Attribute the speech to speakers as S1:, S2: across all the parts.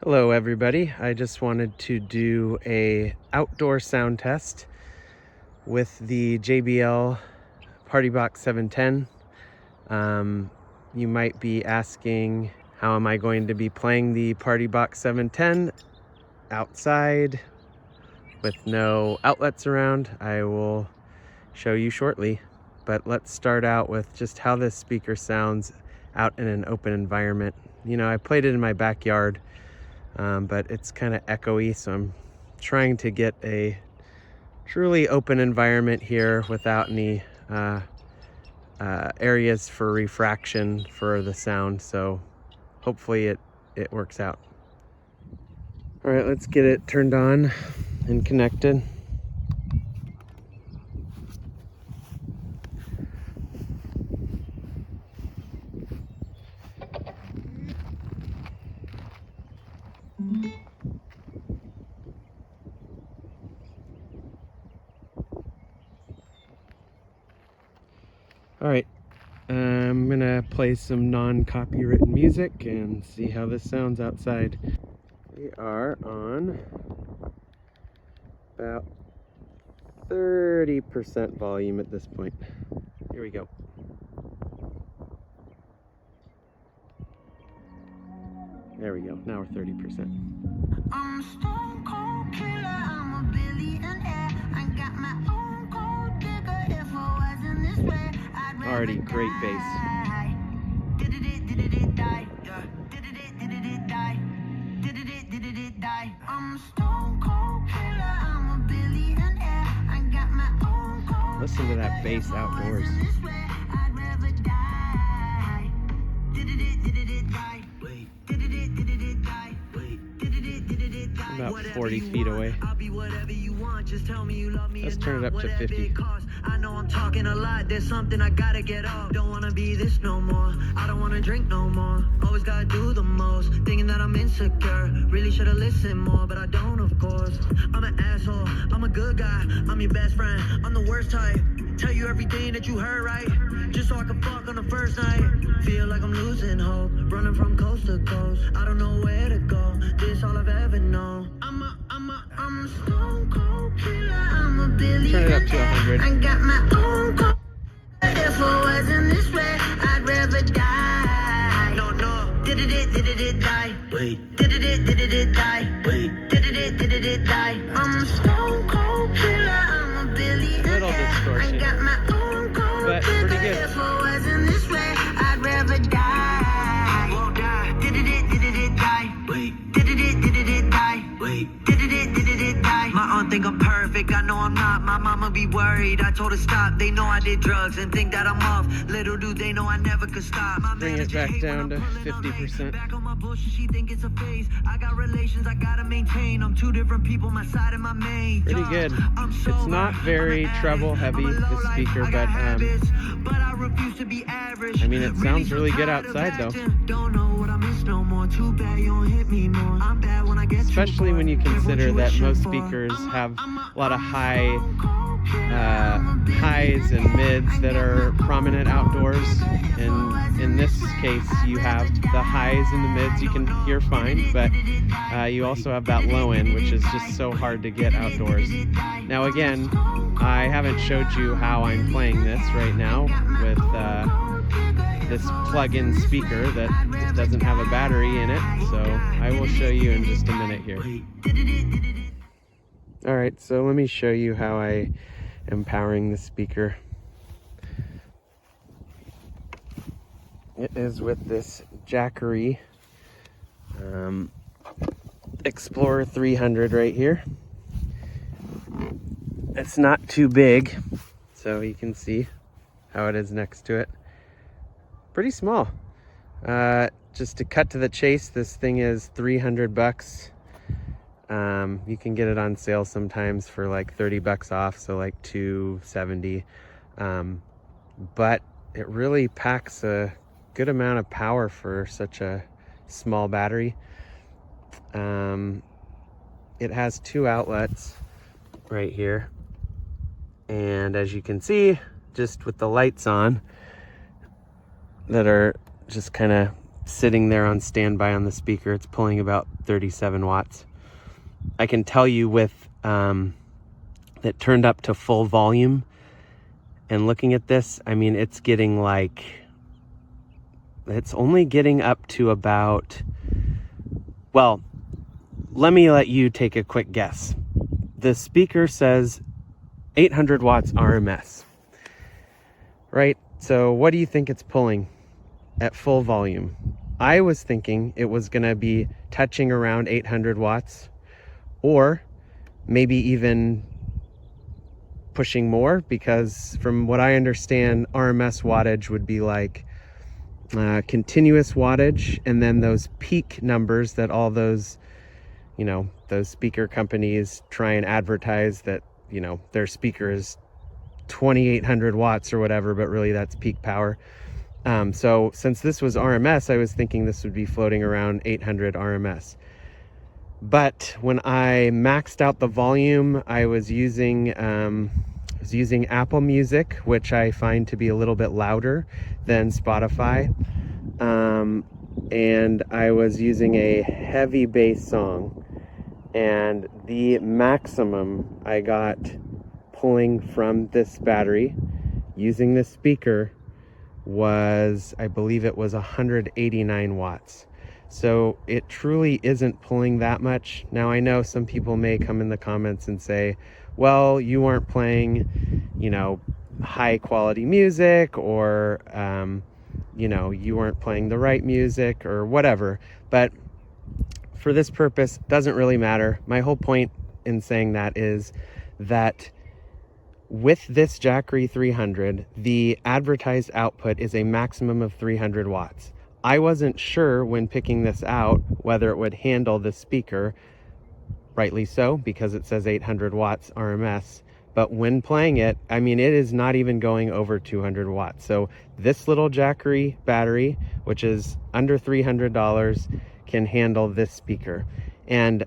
S1: Hello everybody, I just wanted to do a outdoor sound test with the JBL PartyBox 710. You might be asking, how am I going to be playing the PartyBox 710 outside with no outlets around? I will show you shortly, but let's start out with just how this speaker sounds out in an open environment. You know, I played it in my backyard, but it's kind of echoey, so I'm trying to get a truly open environment here without any areas for refraction for the sound, so hopefully it works out. All right, let's get it turned on and connected. All right, I'm gonna play some non-copywritten music and see how this sounds outside. We are on about 30% volume at this point. Here we go. There we go, now we're 30%.
S2: I'm a stone cold killer, I'm a billionaire. I got my own gold digger. If I wasn't this way, I'd rather
S1: Already great bass.
S2: Did it die? Yeah. Did it die? Did it die? I'm a stone cold killer, I'm a billionaire. I got my own gold.
S1: Listen to that bass outdoors.
S2: This way, I'd rather die. Did it die? Wait. Did it die? Wait. Did it die?
S1: About 40 feet away.
S2: I'll be whatever you want. Just tell me you love me.
S1: Let's turn it up to 50.
S2: I know I'm talking a lot. There's something I gotta get off. Don't wanna be this no more. I don't wanna drink no more. Always gotta do the most. Thinking that I'm insecure. Really should've listened more, but I don't, of course. I'm an asshole. I'm a good guy. I'm your best friend. I'm the worst type. Tell you everything that you heard, right? Just so I can fuck on the first night. Feel like I'm losing hope. Running from coast to coast. I don't know where to go. This all I've ever known. I'm a stone cold killer. I'm a billionaire.
S1: Turn it up to 100.
S2: I got my own cold. If I wasn't this way, I'd rather die. No. Did it die? Wait. Did it die? Wait. Did it die? I'm a stone cold killer. I'm a billionaire.
S1: Little distortion,
S2: I got my own cold
S1: but pretty good.
S2: If I wasn't this way, I'd rather die. Won't die. Did it die? Wait. Did it die? Wait. Did it die? My aunt think I'm perfect. I know I'm not. My mama be worried. I told her stop. They know I did drugs and think that I'm off. Little do they know I never could stop. My
S1: Bring it back down to 50%.
S2: Back on my bullshit, she think it's a phase. I got relations I gotta maintain. I'm two different people, my side and my main.
S1: Pretty good. It's not very treble heavy, this speaker, but I mean, it sounds really good outside though.
S2: Don't know what I miss no more. Too bad you don't hit me more. I'm bad when I get
S1: Especially when you consider that most speakers have a lot of highs and mids that are prominent outdoors, and in this case you have the highs and the mids you can hear fine, but you also have that low end, which is just so hard to get outdoors. Now again, I haven't showed you how I'm playing this right now with this plug-in speaker that doesn't have a battery in it, so I will show you in just a minute here. Alright, so let me show you how I am powering the speaker. It is with this Jackery Explorer 300 right here. It's not too big, so you can see how it is next to it. Pretty small. Just to cut to the chase, this thing is $300. You can get it on sale sometimes for like $30 off, so like $270. But it really packs a good amount of power for such a small battery. It has two outlets right here, and as you can see, just with the lights on that are just kind of sitting there on standby on the speaker, it's pulling about 37 watts. I can tell you with that turned up to full volume and looking at this, I mean, it's getting like, it's only getting up to about, well, let me let you take a quick guess. The speaker says 800 watts RMS, right? So what do you think it's pulling at full volume? I was thinking it was gonna be touching around 800 watts, or maybe even pushing more, because from what I understand, RMS wattage would be like continuous wattage, and then those peak numbers that all those, you know, those speaker companies try and advertise that, you know, their speaker is 2800 watts or whatever, but really that's peak power. So since this was RMS, I was thinking this would be floating around 800 RMS. But when I maxed out the volume, I was using Apple Music, which I find to be a little bit louder than Spotify. And I was using a heavy bass song, and the maximum I got pulling from this battery using this speaker was, I believe it was 189 watts. So it truly isn't pulling that much. Now I know some people may come in the comments and say, well, you weren't playing, you know, high quality music, or you know, you weren't playing the right music or whatever. But for this purpose, doesn't really matter. My whole point in saying that is that with this Jackery 300, the advertised output is a maximum of 300 watts. I wasn't sure when picking this out whether it would handle the speaker, rightly so, because it says 800 watts RMS. But when playing it, I mean, it is not even going over 200 watts. So this little Jackery battery, which is under $300, can handle this speaker. And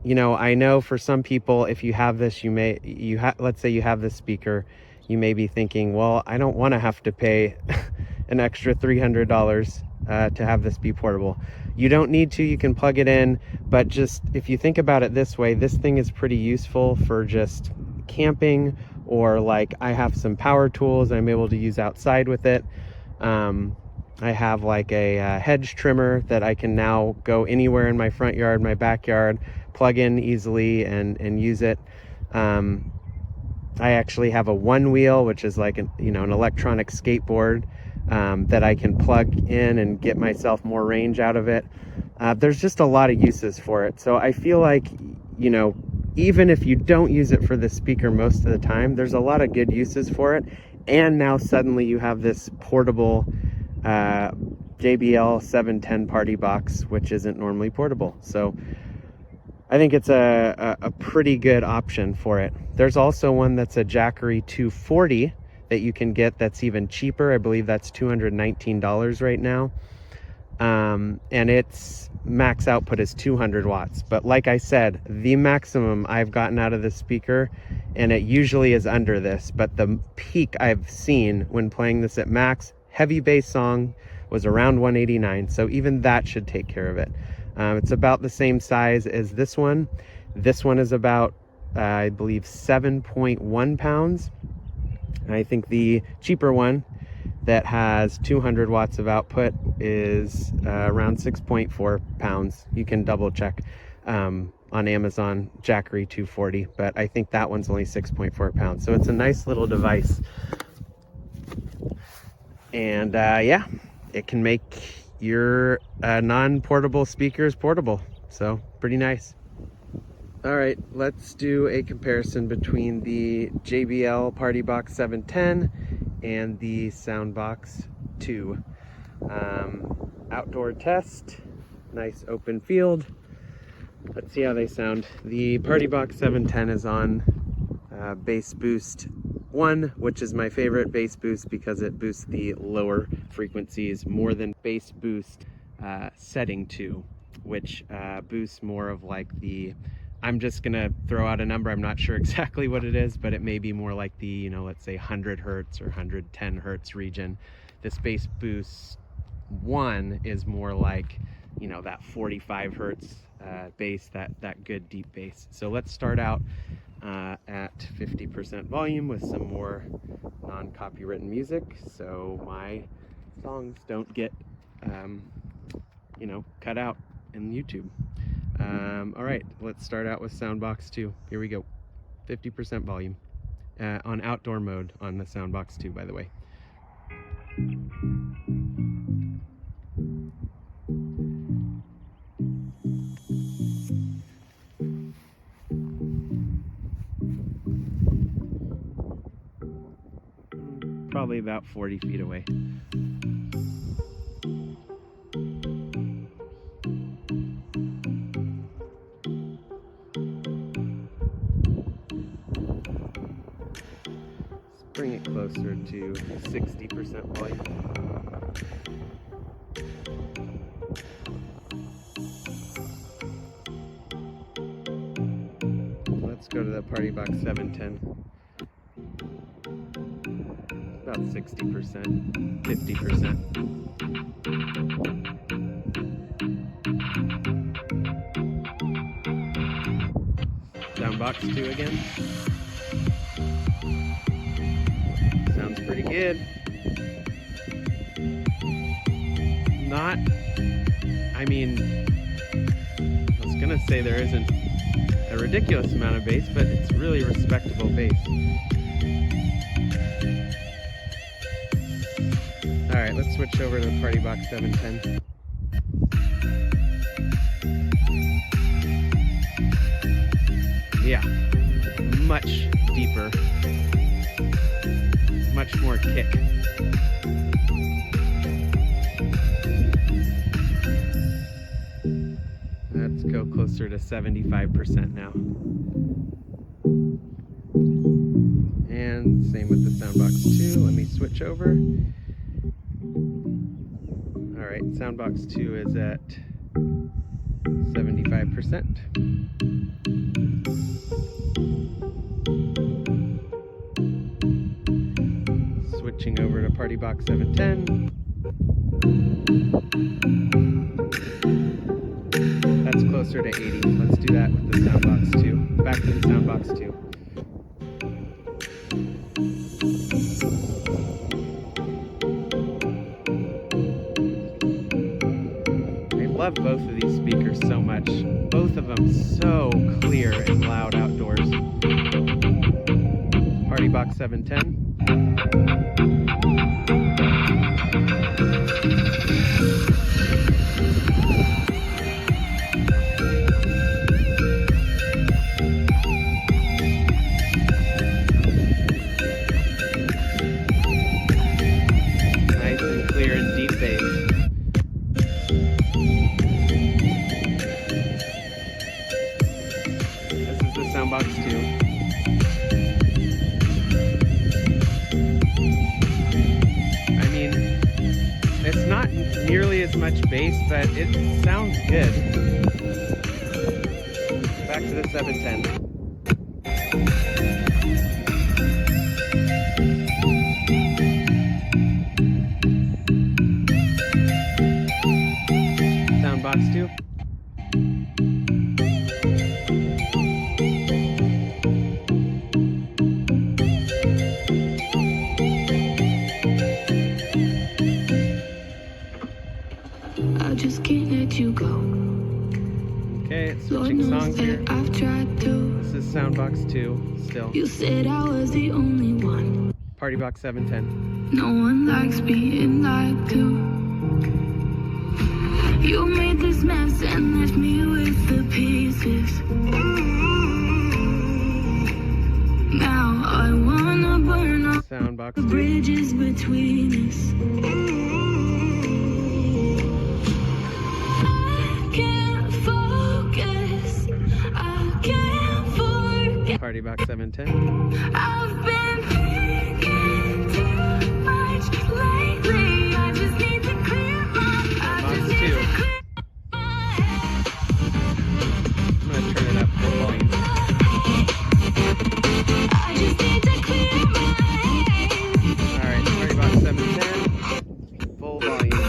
S1: you know, I know for some people, if you have this, let's say you have this speaker, you may be thinking, well, I don't want to have to pay an extra $300 to have this be portable. You don't need to, you can plug it in, but just if you think about it this way, this thing is pretty useful for just camping, or like I have some power tools I'm able to use outside with it. I have like a hedge trimmer that I can now go anywhere in my front yard, my backyard, plug in easily and use it. I actually have a one wheel, which is like an electronic skateboard that I can plug in and get myself more range out of it. There's just a lot of uses for it. So I feel like, you know, even if you don't use it for the speaker most of the time, there's a lot of good uses for it. And now suddenly you have this portable JBL 710 PartyBox, which isn't normally portable. So I think it's a pretty good option for it. There's also one that's a Jackery 240 that you can get that's even cheaper. I believe that's $219 right now. And its max output is 200 watts. But like I said, the maximum I've gotten out of this speaker, and it usually is under this, but the peak I've seen when playing this at max, heavy bass song, was around 189. So even that should take care of it. It's about the same size as this one. This one is about, I believe, 7.1 pounds. And I think the cheaper one that has 200 watts of output is around 6.4 pounds. You can double check on Amazon, Jackery 240, but I think that one's only 6.4 pounds. So it's a nice little device. And yeah, it can make your non-portable speakers portable. So pretty nice. All right, let's do a comparison between the JBL PartyBox 710 and the Soundbox 2. Outdoor test, nice open field. Let's see how they sound. The PartyBox 710 is on bass boost 1, which is my favorite bass boost because it boosts the lower frequencies more than bass boost setting 2, which boosts more of like the, I'm just gonna throw out a number, I'm not sure exactly what it is, but it may be more like the, you know, let's say 100 hertz or 110 hertz region. This bass boost 1 is more like you know, that 45 hertz bass, that good deep bass. So let's start out at 50% volume with some more non-copywritten music, so my songs don't get you know, cut out in YouTube. All right, let's start out with Soundbox 2. Here we go. 50% volume on outdoor mode on the Soundbox 2, by the way. Probably about 40 feet away. Bring it closer to 60% volume. Let's go to the PartyBox 710. About 60%, 50%. Soundbox 2 again. Sounds pretty good. Not, I mean, I was gonna say there isn't a ridiculous amount of bass, but it's really respectable bass. All right, let's switch over to the PartyBox 710. Yeah, much deeper. Much more kick. Let's go closer to 75% now. And same with the Soundbox 2. Let me switch over. All right, Soundbox 2 is at 75%. Switching over to PartyBox 710. That's closer to 80. Let's do that with the Soundbox 2. Back to the Soundbox 2. I love both of these speakers so much. Both of them so clear and loud outdoors. PartyBox 710. Nice and clear and deep bass. This is the Soundbox 2. It's not nearly as much bass, but it sounds good. Back to the 710. Soundbox 2.
S3: I just can't let you go.
S1: Okay, switching songs here.
S3: I've tried to.
S1: This is Soundbox 2 still.
S3: You said I was the only one.
S1: PartyBox 710.
S3: No one likes being lied to. You made this mess and left me with the pieces. Now I wanna burn up
S1: Soundbox
S3: the
S1: 2.
S3: bridges between us.
S1: PartyBox 710.
S3: I've been thinking too much lately. I just need to clear my
S1: Soundbox 2. I'm gonna turn it up full volume.
S3: I just need to clear my head.
S1: Alright, PartyBox 710. Full volume.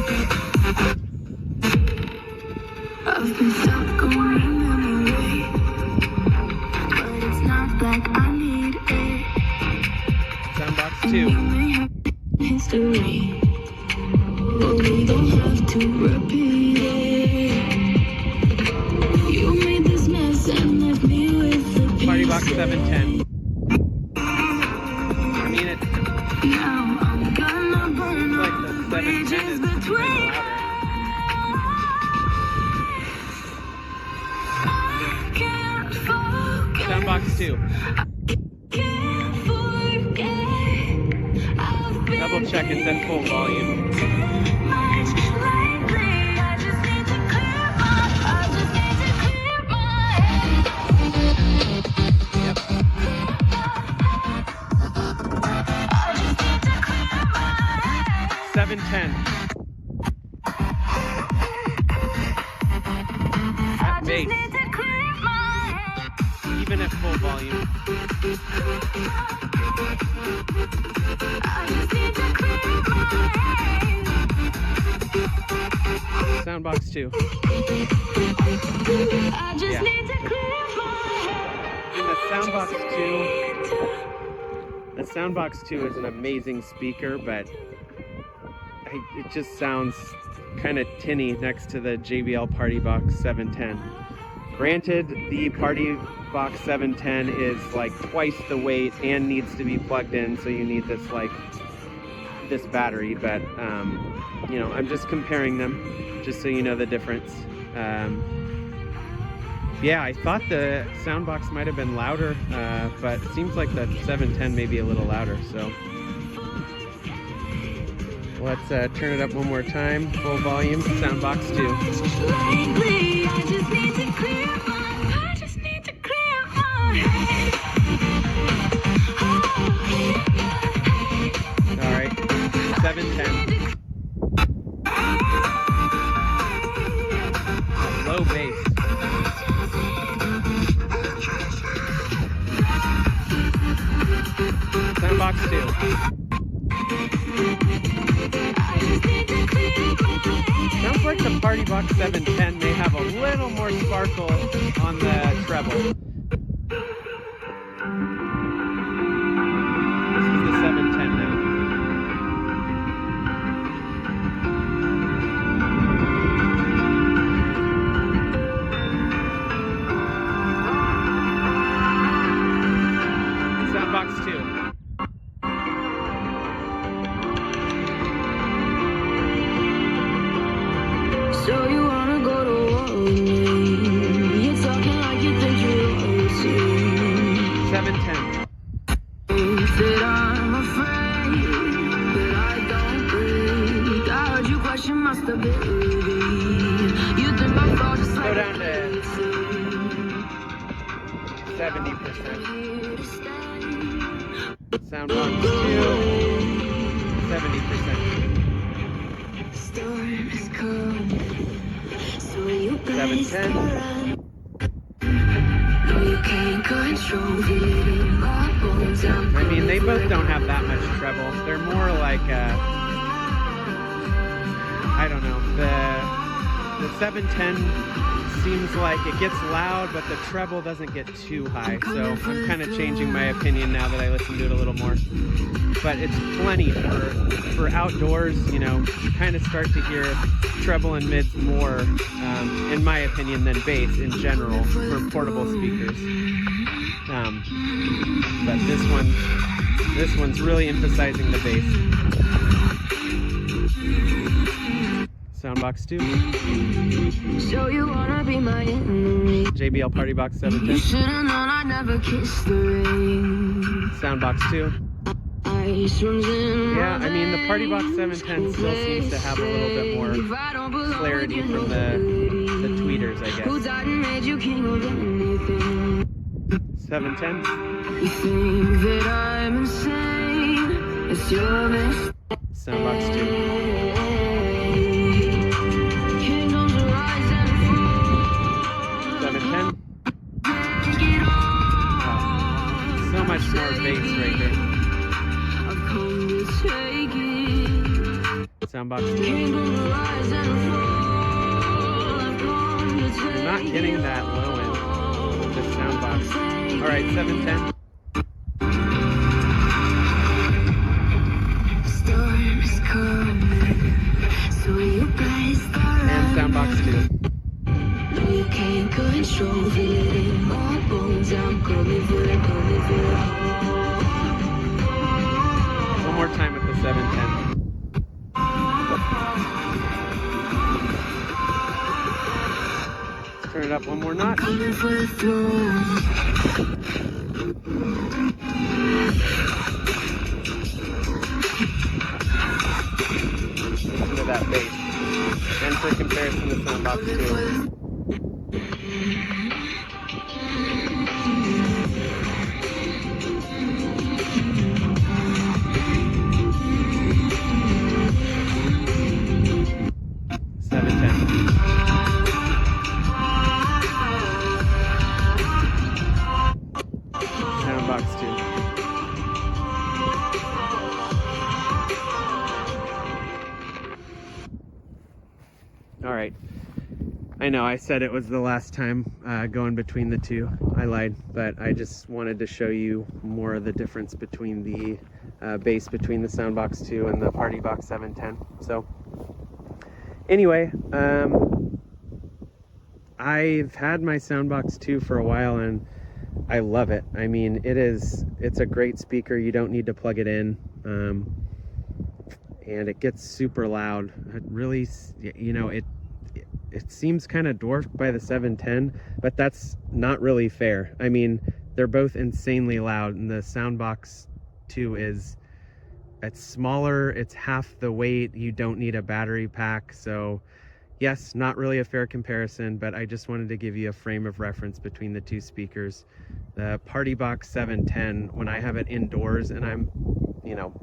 S1: Soundbox 710. I mean, it's like the 710 is kind of louder. Soundbox 2. Double check it's at full volume. Yep. 710. At bass. Even at full volume. Soundbox 2. Yeah. And the Soundbox 2 is an amazing speaker, but it just sounds kind of tinny next to the JBL PartyBox 710. Granted, the PartyBox 710 is like twice the weight and needs to be plugged in, so you need this battery, but you know, I'm just comparing them just so you know the difference. Yeah, I thought the Soundbox might have been louder, but it seems like the 710 may be a little louder, so let's turn it up one more time, full volume, Soundbox 2. Alright, 710. Low bass. Soundbox 2. Sounds like the PartyBox 710 may have a little more sparkle on the treble. This is the 710 now. Soundbox 2.
S3: So you wanna go to war with me? You're talking like you think you're royalty.
S1: 710.
S3: Said I'm afraid that I don't break. I heard you question my stability. You think my thoughts just like
S1: Go down to 70%. Soundbox 2. 70%.
S3: Storm is coming, so you
S1: 710.
S3: No, you can't control my bones.
S1: I mean, they both don't have that much treble. They're more like, I don't know. The 710 seems like it gets loud, but the treble doesn't get too high. So I'm kind of changing my opinion now that I listen to it a little more. But it's plenty for outdoors. You know, you kind of start to hear treble and mids more, in my opinion, than bass in general for portable speakers. But this one's really emphasizing the bass. Soundbox 2.
S3: So you wanna be my enemy?
S1: JBL PartyBox
S3: You
S1: 710.
S3: should've known I'd never kiss the rain.
S1: Soundbox 2.
S3: Ice runs in
S1: Yeah, I mean, the PartyBox 710 still seems to have a little bit more clarity from the tweeters, I
S3: Who
S1: guess.
S3: died and made you king of anything?
S1: 710.
S3: You think that I'm insane? It's your mistake.
S1: Soundbox 2.
S3: Kingdoms rise and fall.
S1: 710.
S3: Get on.
S1: So much more bass right there.
S3: I've come to take it.
S1: Soundbox 2.
S3: Kingdoms rise and fall. I've come to take
S1: You're not getting that low end with this Soundbox. Alright, 710.
S3: Storm is coming, so you guys
S1: And Soundbox 2.
S3: No, you can't in control. Feel it in my bones. I'm coming for it, coming for it.
S1: One more time with the 710. Turn it up one more notch.
S3: Coming for the throne.
S1: Listen to that bass. And for comparison to Soundbox 2. Soundbox 2. All right. I know I said it was the last time going between the two. I lied, but I just wanted to show you more of the difference between the bass between the Soundbox 2 and the PartyBox 710. So anyway, I've had my Soundbox 2 for a while and I love it. I mean, it's a great speaker. You don't need to plug it in. And it gets super loud. It really, you know, it seems kind of dwarfed by the 710, but that's not really fair. I mean, they're both insanely loud, and the Soundbox 2 it's smaller, it's half the weight, you don't need a battery pack. So yes, not really a fair comparison, but I just wanted to give you a frame of reference between the two speakers. The PartyBox 710, when I have it indoors and I'm, you know,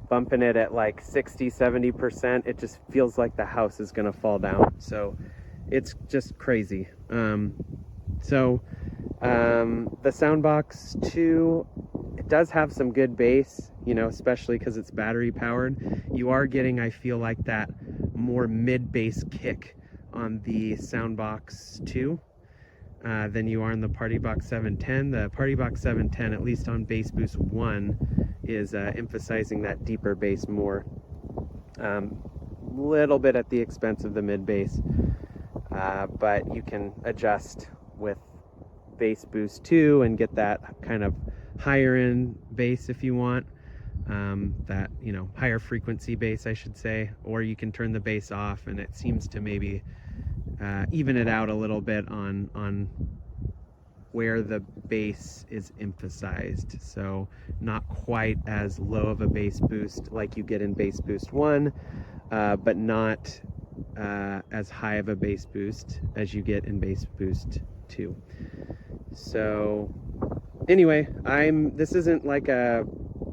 S1: bumping it at like 60-70%, it just feels like the house is gonna fall down. So it's just crazy. The Soundbox 2, it does have some good bass, you know, especially because it's battery powered. You are getting, I feel like, that more mid bass kick on the Soundbox 2 than you are in the PartyBox 710. The PartyBox 710, at least on Bass Boost 1, is emphasizing that deeper bass more. Little bit at the expense of the mid bass, but you can adjust with Bass Boost 2 and get that kind of higher end bass if you want. That, you know, higher frequency bass, I should say, or you can turn the bass off and it seems to maybe even it out a little bit on where the bass is emphasized. So not quite as low of a bass boost like you get in Bass Boost 1, but not as high of a bass boost as you get in Bass Boost 2. So anyway, this isn't like a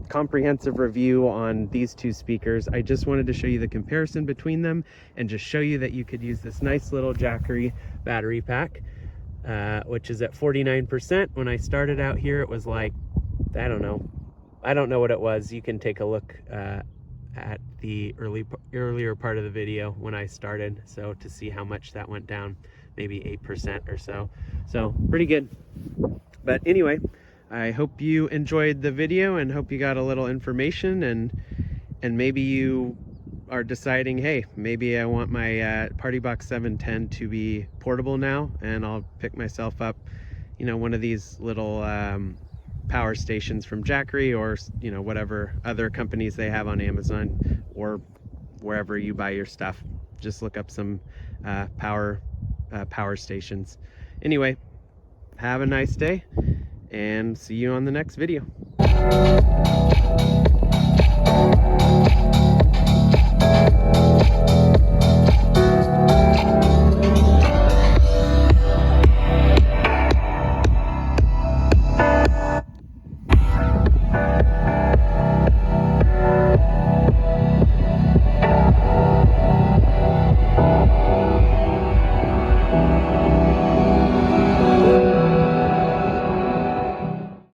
S1: comprehensive review on these two speakers. I just wanted to show you the comparison between them and just show you that you could use this nice little Jackery battery pack, which is at 49%. When I started out here, it was like, I don't know what it was. You can take a look at the earlier part of the video when I started, so to see how much that went down, maybe 8% or so. So pretty good. But anyway, I hope you enjoyed the video and hope you got a little information, and maybe you are deciding, hey, maybe I want my PartyBox 710 to be portable now, and I'll pick myself up, you know, one of these little power stations from Jackery, or, you know, whatever other companies they have on Amazon or wherever you buy your stuff. Just look up some power stations. Anyway, have a nice day, and see you on the next video.